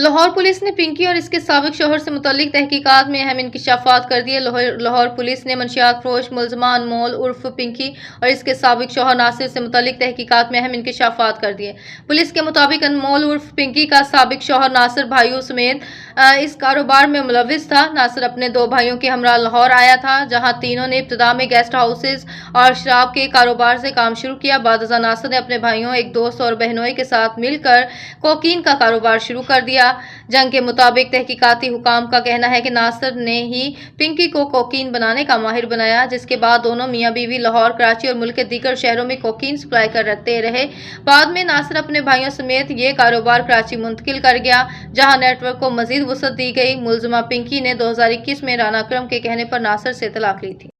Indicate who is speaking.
Speaker 1: Lahore police ने पिंकी और इसके साबिक शौहर से मुतल्लिक तहकीकात में अहम इंकशाफात कर दिए। लाहौर पुलिस ने मंशियात फरोश मुलजमा अनमोल उर्फ पिंकी और इसके साबिक शौहर नासिर से मुतल्लिक तहकीकात में अहम इंकशाफात कर दिए। पुलिस के मुताबिक अनमोल उर्फ पिंकी का साबिक शौहर नासिर भाइयों समेत इस कारोबार में मुलविस था। नासिर अपने 2 भाइयों के हमरा लाहौर आया था, जहां तीनों ने इब्तिदा में गेस्ट हाउसेज और शराब के कारोबार से काम शुरू किया। बादशाह नासिर ने अपने भाइयों, एक दोस्त और बहनोई के साथ मिलकर कोकीन का कारोबार शुरू कर दिया। जंग के मुताबिक तहकीकाती हुकाम का कहना है कि नासिर ने ही पिंकी को कोकीन बनाने का माहिर बनाया, जिसके बाद दोनों मियाँ बीवी लाहौर, कराची और मुल्क के दीगर शहरों में कोकीन सप्लाई करते रहे। बाद में नासिर अपने भाइयों समेत ये कारोबार कराची मुंतकिल कर गया, जहां नेटवर्क को मजीद वसअत दी गई। मुलजमा पिंकी ने 2021 में राना अकरम के कहने पर नासिर से तलाक ली थी।